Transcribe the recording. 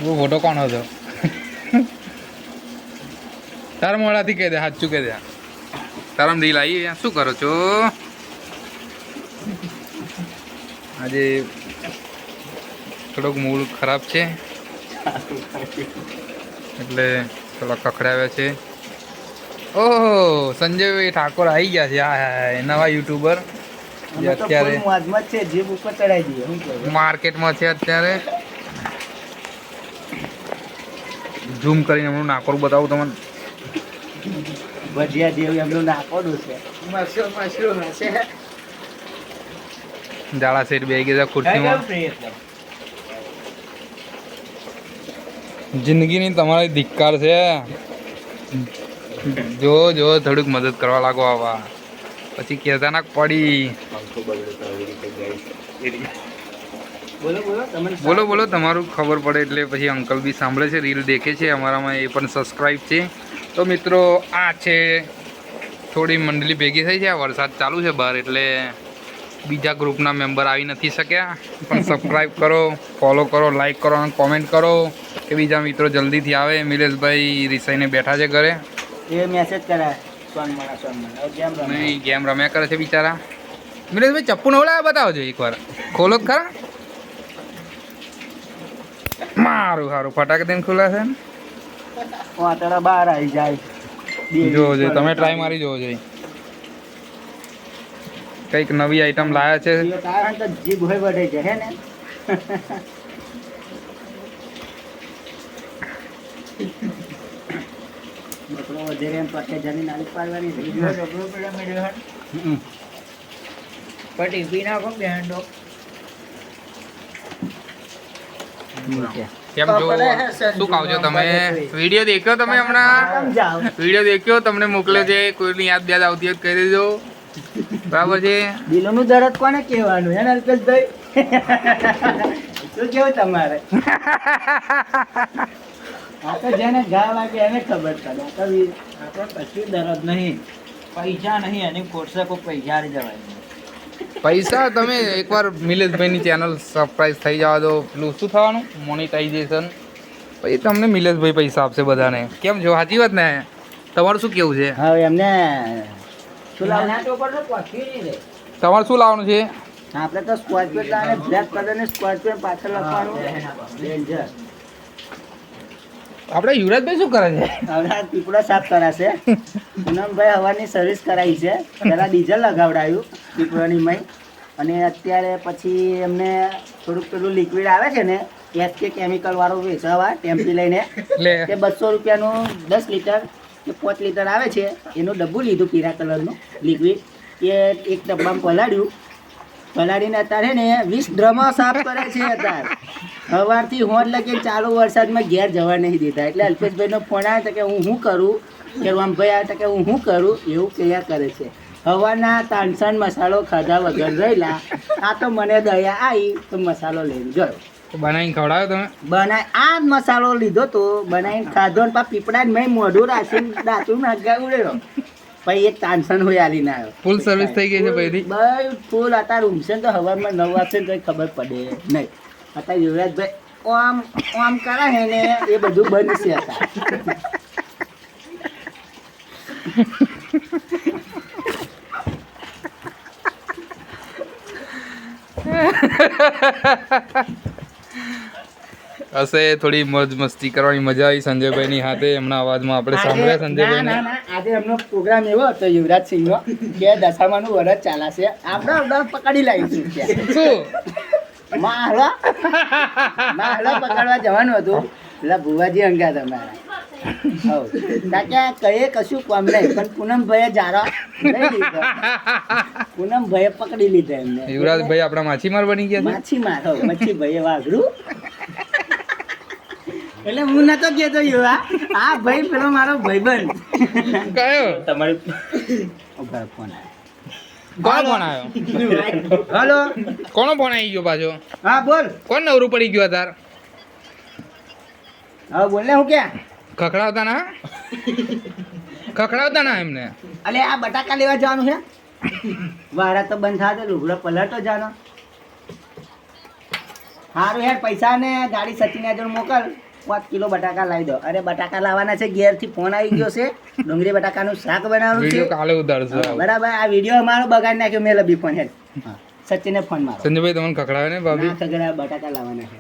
वो फोटो कौन हो तो तार मोड़ाથી કહી દે સાચું કહી દે તારામ રીલ આવી શું કરો છો આજે થોડોક મૂડ ખરાબ છે એટલે થોડા કખડાવ્યા છે ઓહો સંજયભાઈ ઠાકોર આવી ગયા છે આ નવા યુટ્યુબર જે અત્યારે માર્કેટમાં છે અત્યારે ઝૂમ કરીને એમનું નાકોરું બતાવું તમને ભજીયા જેવું એમનું નાકોરું છે મશરૂમ હશે જાડા સેટ બે ગયા ખુરશીમાં જિંદગીની તમારી ધિક્કાર છે જો જો થોડુંક મદદ કરવા લાગો આવા પછી કહેતા ના પડી બોલો બોલો તમારું ખબર પડે એટલે પછી અંકલ બી સાંભળે છે રીલ દેખે છે અમારામાં એ પણ સબસ્ક્રાઈબ છે તો મિત્રો આ છે થોડી મંડળી ભેગી થઈ છે આ વરસાદ ચાલુ છે બહાર એટલે બીજા ગ્રુપના મેમ્બર આવી નથી શક્યા પણ સબસ્ક્રાઈબ કરો ફોલો કરો લાઈક કરો અને કોમેન્ટ કરો કે બીજા મિત્રો જલ્દીથી આવે મિલેશભાઈ રિસાઈને બેઠા છે ઘરે એ મેસેજ કરાય નહીં ગેમ રમ્યા કરે છે બિચારા મિલેશભાઈ ચપ્પુ નવડાવ્યા બતાવજો એકવાર ખોલો ખરા મારું સારું ફટાક દઈને ખુલાશે ને વાતડા બહાર આવી જાય જોવો જોઈએ તમે ટ્રાય મારી જોવો જોઈએ કંઈક નવી આઈટમ લાયા છે જીભ હોય બધે છે હે ને બકરો વધારે એમ પટ્ટે જમીન આલી પાડવાની થઈ ગયો ડબલો પેલા મેળ્યો પટી પી નાખો બેહંડો કેમ જો શું કહો છો તમે વિડીયો દેખ્યો તમે હમણાં વિડીયો દેખ્યો તમને મોકલ્યો છે કોઈની યાદ આવતી હોય કહી દેજો બરાબર છે દિલોનું દર્દ કોને કહેવાનું હે અલ્પેશભાઈ શું કેવું તમારે આ તો જેને ઘા લાગે એને ખબર પડે આપણે કશું દર્દ નહીં પૈસા નહીં એની કોર્સે કોઈ પૈસા જવાય પૈસા તમે એકવાર મિલેશભાઈની ચેનલ સરપ્રાઈઝ થઈ જવા દો પેલું શું થવાનું મોનિટાઇઝેશન પછી તમને મિલેશભાઈ પૈસા આપશે બધાને કેમ છો સાચી વાત ને તમારું શું કેવું છે હવે એમને તમારે શું લાવવાનું છે આપણે તો સ્કોર્પિયો લાવે બ્લેક કલરની સ્કોર્પિયો પાછળ લખવાનું ડેન્જર આપણે યુવરાજભાઈ શું કરે છે હવે પીપળો સાફ કરાશે પૂનમભાઈ હવાની સર્વિસ કરાવી છે પહેલાં ડીઝલ લગાવડાવ્યું પીપળોની મય અને અત્યારે પછી એમને થોડુંક પેલું લિક્વિડ આવે છે ને એસકે કેમિકલ વાળું વેચવા ટેમ્પી લઈને તે 200 રૂપિયાનું 10 લીટર કે 5 લીટર આવે છે એનું ડબ્બું લીધું પીળા કલરનું લિક્વિડ એ એક ડબ્બામાં પલાળીને અત્યારે ને 20 ડ્રમો સાફ કરે છે અત્યારે સવારથી હોંડ લગી ચાલુ વરસાદમાં ઘેર જવા નહીં દેતા એટલે અલ્પેશભાઈનો ફોન આવે તો કે હું શું કરું કે રામભાઈ આવે તો કે હું શું કરું એવું કયા કરે છે હવાના તાણસણ મસાલો ખાધા વગર રહેલા આ તો મને દયા આવી તો મસાલો લઈને ગયો બનાવીને ખવડાવ્યો તમે બનાવી આ જ મસાલો લીધો તો બનાવીને ખાધો ને પીપળા મેં મોઢું રાખીને દાંતું નાખા ઉડેલો પછી એક તાનસન હોય આલી ના આવ્યો ફૂલ સર્વિસ થઈ ગઈ છે ભાઈ ભાઈ ફૂલ અત્યારે ઊંઘશે ને તો હવામાં 9 વાગશે ને તો ખબર પડે નહીં અત્યારે યુવરાજભાઈ આમ આમ કરે છે ને એ બધું બંધ છે હશે થોડી મોજ મસ્તી કરવાની મજા આવી સંજયભાઈની હાથે એમના અવાજમાં આપણે સાંભળ્યા સંજયભાઈને આજે એમનો પ્રોગ્રામ એવો હતો યુવરાજસિંહનો કે દશામાનું વરસ ચાલાશે આપણે પકડી લાવીશું શું માહલા પકડવા જવાનું હતું એટલે ભુવાજી અંગા તમારા કહીએ કશું કામ નહીં પણ પૂનમભાઈએ જારા પૂનમભાઈએ પકડી લીધા એમને યુવરાજભાઈ આપણા માછીમાર બની ગયા મચ્છીભાઈએ વાઘરું એટલે હું નતો કેતો યુવા આ ભાઈ પેલો મારો ભાઈબંધ કયો તમારી ફોન આવ્યો હેલો કોનો ફોન આવી ગયો પાછો હા બોલ કોણ નવરું પડી ગયો તાર હા બોલ ને હું ક્યાં ખખડાવતા ના એમને અલે આ બટાકા લેવા જવાનું છે વારા તો બંધ થા દે લુગડો પલટો જાનો સારું યાર પૈસા ને ગાડી સચીને જોડ મોકલ 5 કિલો બટાકા લાવી દો. અરે બટાકા લાવવાના છે, ઘેરથી ફોન આવી ગયો છે, ડુંગળી બટાકાનું શાક બનાવવાનું છે. વિડીયો કાલે ઉતારશું. હા, બરાબર. આ વિડીયો અમારો બગાડ નાખ્યો મેં લબી ફોન હેડ. સચિને ફોન મારો. સંજયભાઈ તમને ખખડાવે ને ભાભી? ના ખગડા બટાકા લાવવાના છે.